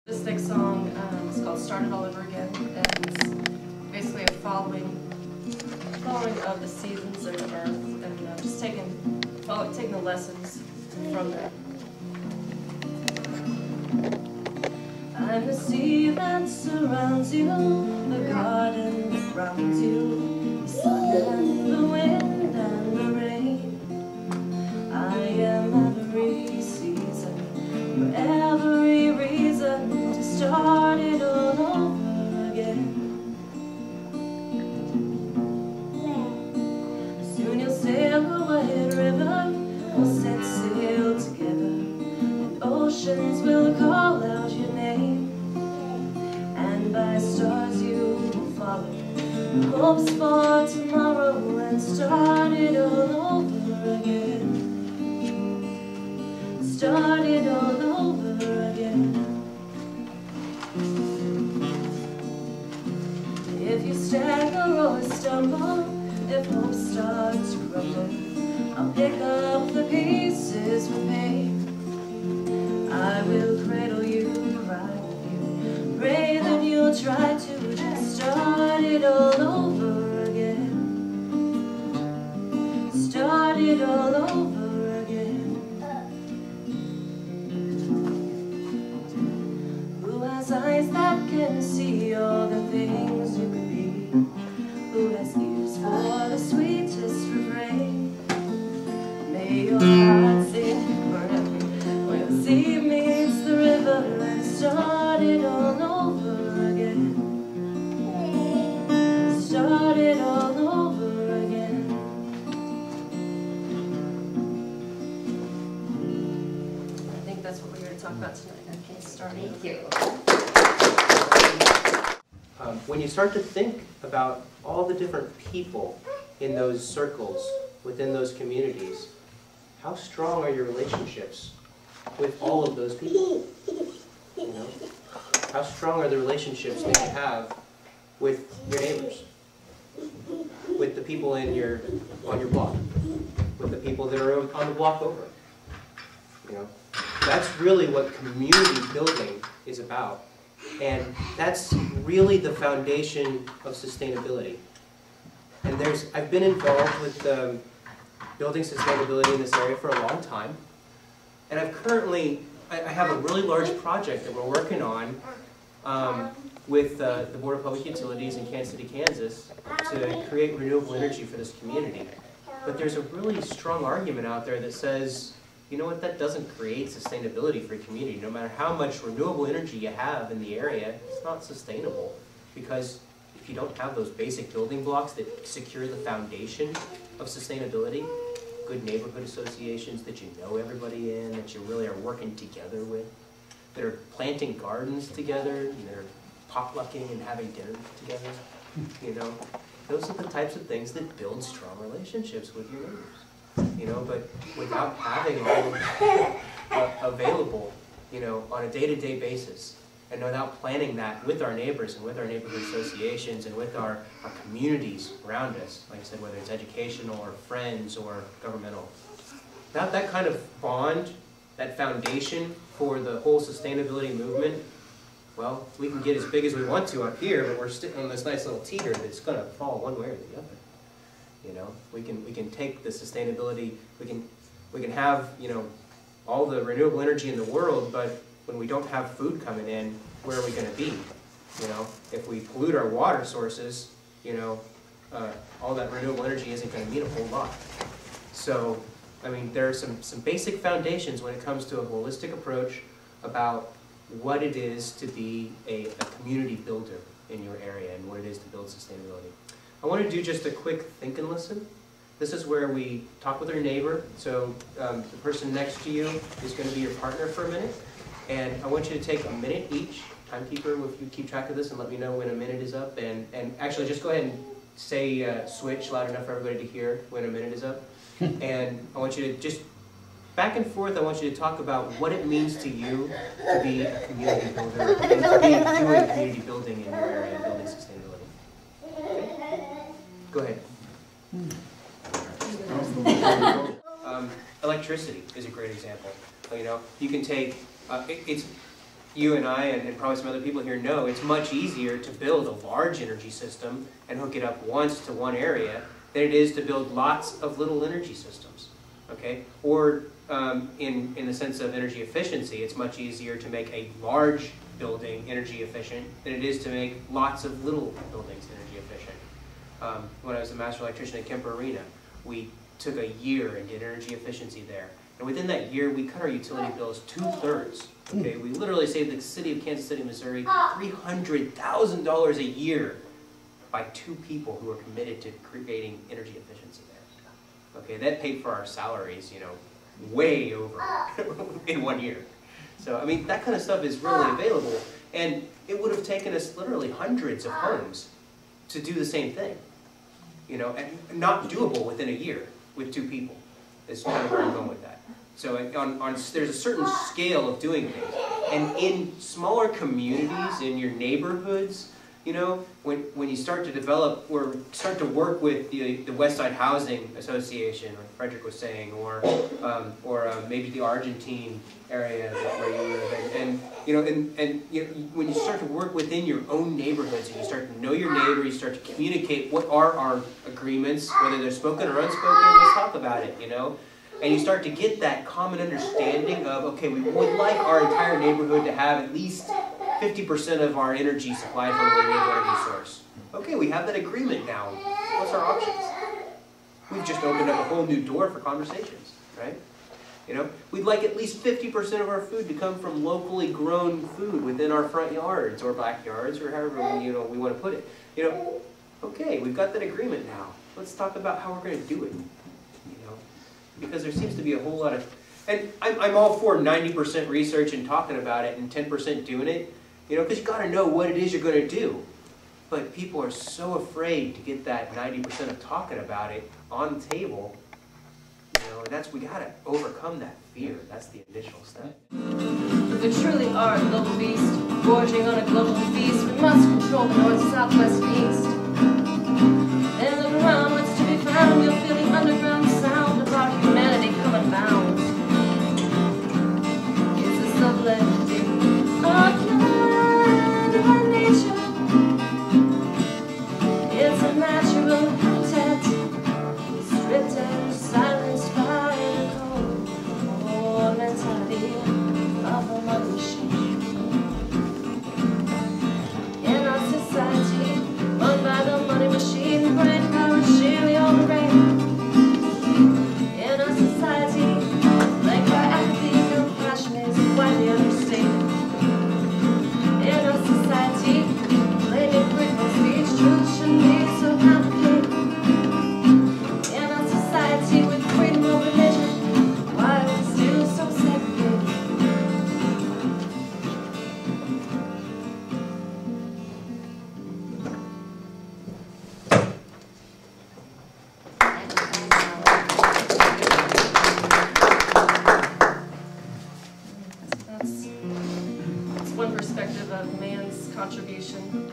This next song is called Start It All Over Again, and it's basically a following of the seasons and the earth, and just taking the lessons from there. I'm the sea that surrounds you, the garden that grounds you, the sun and the wind and the rain. I am every season, for every reason, to start it all over again. Soon you'll sail the wide river, we'll set sail together, and oceans will call out your name. And by stars you will follow, hopes for tomorrow, and start it all over again. Start it all over again. If you stagger or stumble, if hope starts to crumble, I'll pick up the pieces with me. I will cradle you, cry with you, pray that you'll try to just start it all over again. Start it all over again. Who has eyes that can see all the things you could be? Who has ears for the sweetest refrain? May your heart sing forever when the sea meets the river, and start it all over again. Start it all over again. I think that's what we're here to talk about tonight. I can't start it. Thank you. When you start to think about all the different people in those circles, within those communities, how strong are your relationships with all of those people? You know? How strong are the relationships that you have with your neighbors? With the people on your block? With the people that are on the block over? You know? That's really what community building is about. And that's really the foundation of sustainability. And I've been involved with building sustainability in this area for a long time. And I have a really large project that we're working on with the Board of Public Utilities in Kansas City, Kansas, to create renewable energy for this community. But there's a really strong argument out there that says, you know what, that doesn't create sustainability for a community. No matter how much renewable energy you have in the area, it's not sustainable. Because if you don't have those basic building blocks that secure the foundation of sustainability, good neighborhood associations that you know everybody in, that you really are working together with, that are planting gardens together, and they're potlucking and having dinner together, you know, those are the types of things that build strong relationships with your neighbors. You know, but without having all of that available, you know, on a day-to-day basis, and without planning that with our neighbors and with our neighborhood associations and with our communities around us, like I said, whether it's educational or friends or governmental, without that kind of bond, that foundation for the whole sustainability movement, well, we can get as big as we want to up here, but we're sitting on this nice little teeter that's going to fall one way or the other. You know, we can take the sustainability, we can have, you know, all the renewable energy in the world, but when we don't have food coming in, where are we going to be? You know, if we pollute our water sources, you know, all that renewable energy isn't going to mean a whole lot. So, I mean, there are some basic foundations when it comes to a holistic approach about what it is to be a community builder in your area and what it is to build sustainability. I want to do just a quick think and listen. This is where we talk with our neighbor. So the person next to you is going to be your partner for a minute. And I want you to take a minute each. Timekeeper, if you keep track of this and let me know when a minute is up. And actually just go ahead and say switch loud enough for everybody to hear when a minute is up. And I want you to just, back and forth, I want you to talk about what it means to you to be a community builder and to be doing community building in your area and building sustainability. Go ahead. Electricity is a great example. You know, you can take, you and I and probably some other people here know, it's much easier to build a large energy system and hook it up once to one area than it is to build lots of little energy systems, okay? Or in the sense of energy efficiency, it's much easier to make a large building energy efficient than it is to make lots of little buildings energy efficient. When I was a master electrician at Kemper Arena, we took a year and did energy efficiency there. And within that year, we cut our utility bills 2/3. Okay, we literally saved the city of Kansas City, Missouri, $300,000 a year by 2 people who were committed to creating energy efficiency there. Okay, that paid for our salaries, you know, way over in 1 year. So, I mean, that kind of stuff is really available, and it would have taken us literally hundreds of homes to do the same thing, you know, and not doable within a year with 2 people. Is kind of where I'm going with that. So there's a certain scale of doing things. And in smaller communities, in your neighborhoods, you know, when you start to develop or start to work with the West Side Housing Association, like Frederick was saying, or maybe the Argentine area where you live, and you know, when you start to work within your own neighborhoods and you start to know your neighbor, you start to communicate what are our agreements, whether they're spoken or unspoken. Let's talk about it, you know. And you start to get that common understanding of, okay, we would like our entire neighborhood to have at least 50% of our energy supplied from a renewable energy source. Okay, we have that agreement now. What's our options? We've just opened up a whole new door for conversations, right? You know, we'd like at least 50% of our food to come from locally grown food within our front yards or backyards or however we want to put it. You know, okay, we've got that agreement now. Let's talk about how we're going to do it. Because there seems to be a whole lot of, and I'm all for 90% research and talking about it and 10% doing it, you know, because you got to know what it is you're going to do. But people are so afraid to get that 90% of talking about it on the table, you know, and we got to overcome that fear. That's the initial step. If we truly are a global beast, gorging on a global feast, we must control the north, south, west, and east. Then look around, what's to be found? You'll feel the underground sound of our humanity coming bound. It's a sublime of our nature. It's a natural habitat, stripped and silenced by the cold mentality of the mother machine. In our society, run by the money machine, brain power surely all the reign. In our society, like our apathy, compassion is widely understated. In our society, blaming freedom of speech, truth shouldn't be so complicated. In our society, with freedom of religion, why are we still so segregated? That's one perspective of man's contribution